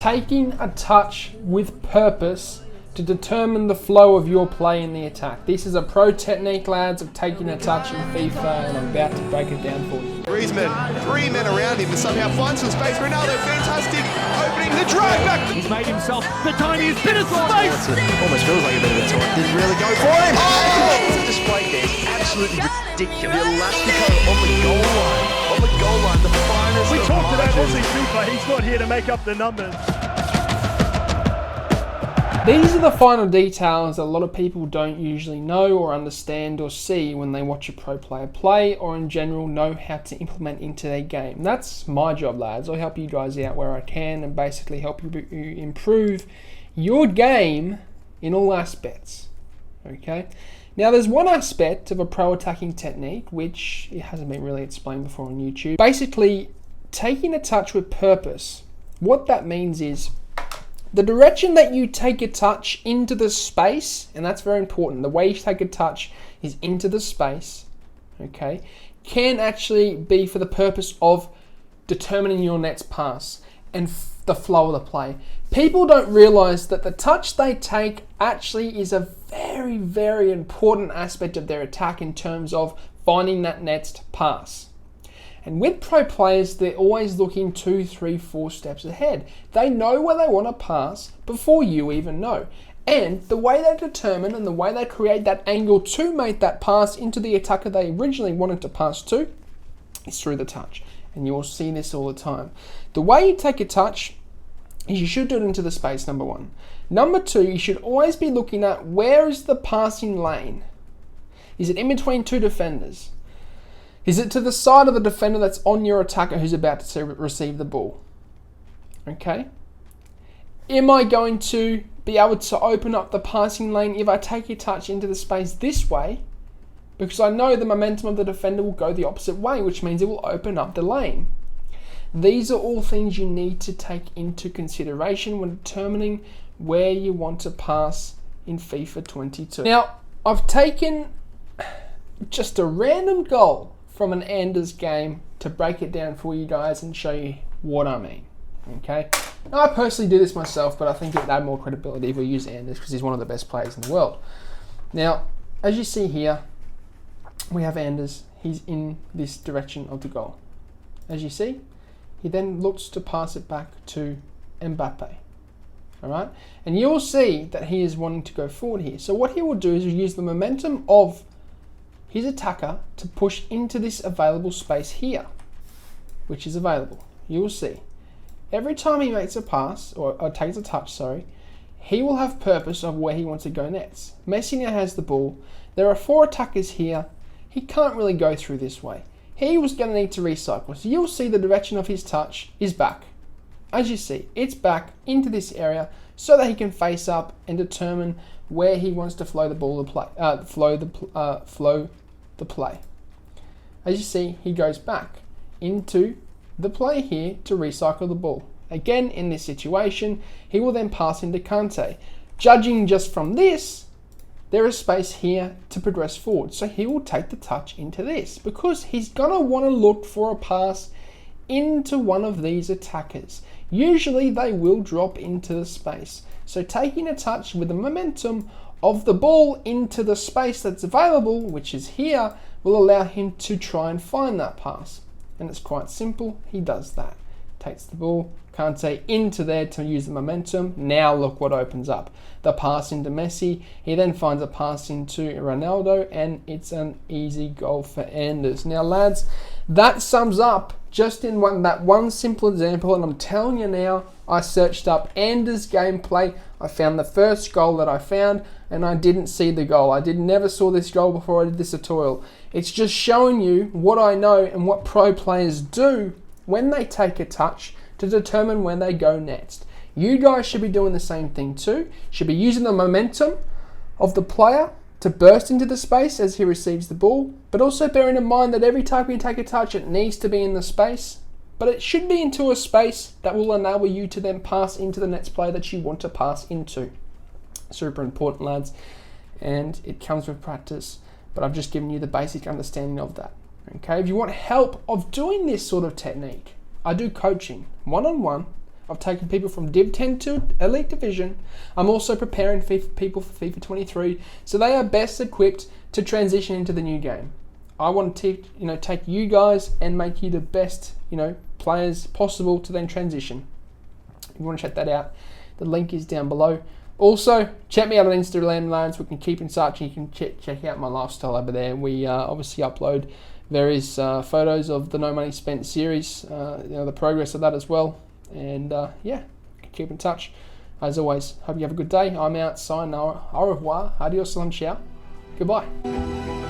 Taking a touch with purpose to determine the flow of your play in the attack. This is a pro technique, lads, of taking a touch in FIFA, and I'm about to break it down for you. Griezmann, 3 men around him to somehow find some space. Ronaldo, fantastic, opening the drive back. He's made himself the tiniest bit of space. Almost feels like a bit of a toy. Didn't really go for him. Oh! The display there is absolutely ridiculous. The Elastico on the goal line. On the goal line, the finest. We talked about Aussie FIFA. He's not here to make up the numbers. These are the final details that a lot of people don't usually know or understand or see when they watch a pro player play, or in general know how to implement into their game. That's my job, lads. I help you guys out where I can and basically help you improve your game in all aspects. Okay? Now, there's one aspect of a pro attacking technique which it hasn't been really explained before on YouTube. Basically, taking a touch with purpose. What that means is the direction that you take a touch into the space, and that's very important, the way you take a touch is into the space, okay, can actually be for the purpose of determining your next pass and the flow of the play. People don't realize that the touch they take actually is a very, very important aspect of their attack in terms of finding that next pass. And with pro players, they're always looking 2, 3, 4 steps ahead. They know where they want to pass before you even know. And the way they determine and the way they create that angle to make that pass into the attacker they originally wanted to pass to is through the touch. And you'll see this all the time. The way you take a touch is you should do it into the space, number one. Number two, you should always be looking at where is the passing lane. Is it in between two defenders? Is it to the side of the defender that's on your attacker who's about to receive the ball? Okay. Am I going to be able to open up the passing lane if I take a touch into the space this way? Because I know the momentum of the defender will go the opposite way, which means it will open up the lane. These are all things you need to take into consideration when determining where you want to pass in FIFA 22. Now, I've taken just a random goal from an Anders game to break it down for you guys and show you what I mean. Okay, now, I personally do this myself, but I think it would add more credibility if we use Anders because he's one of the best players in the world. Now, as you see here, we have Anders. He's in this direction of the goal. As you see, he then looks to pass it back to Mbappe. All right, and you'll see that he is wanting to go forward here. So what he will do is use the momentum of his attacker to push into this available space here, which is available. You will see. Every time he makes a pass, or takes a touch, sorry, he will have purpose of where he wants to go next. Messi now has the ball. There are 4 attackers here. He can't really go through this way. He was going to need to recycle. So you'll see the direction of his touch is back. As you see, it's back into this area so that he can face up and determine where he wants to flow the ball to play, flow the play. As you see, he goes back into the play here to recycle the ball. Again, in this situation, he will then pass into Kante. Judging just from this, there is space here to progress forward. So he will take the touch into this because he's going to want to look for a pass into one of these attackers. Usually they will drop into the space. So taking a touch with the momentum of the ball into the space that's available, which is here, will allow him to try and find that pass. And it's quite simple. He does that. Takes the ball, Kante into there to use the momentum. Now look what opens up. The pass into Messi. He then finds a pass into Ronaldo, and it's an easy goal for Anders. Now, lads, that sums up just in that one simple example, and I'm telling you now, I searched up Anders gameplay. I found the first goal that I found, and I didn't see the goal. I never saw this goal before I did this tutorial. It's just showing you what I know and what pro players do when they take a touch to determine where they go next. You guys should be doing the same thing too. Should be using the momentum of the player to burst into the space as he receives the ball, but also bearing in mind that every time you take a touch, it needs to be in the space, but it should be into a space that will enable you to then pass into the next player that you want to pass into. Super important, lads, and it comes with practice, but I've just given you the basic understanding of that. Okay, if you want help of doing this sort of technique, I do coaching one-on-one I've taken people from Div 10 to Elite Division. I'm also preparing people for FIFA 23, so they are best equipped to transition into the new game. I want to take you guys and make you the best players possible to then transition. If you want to check that out, the link is down below. Also, check me out on Instagram, lads. We can keep in touch, and you can check out my lifestyle over there. We obviously upload various photos of the No Money Spent series, the progress of that as well. And keep in touch. As always, hope you have a good day. I'm out. Sayonara. Au revoir. Adios. Salam. Ciao. Goodbye.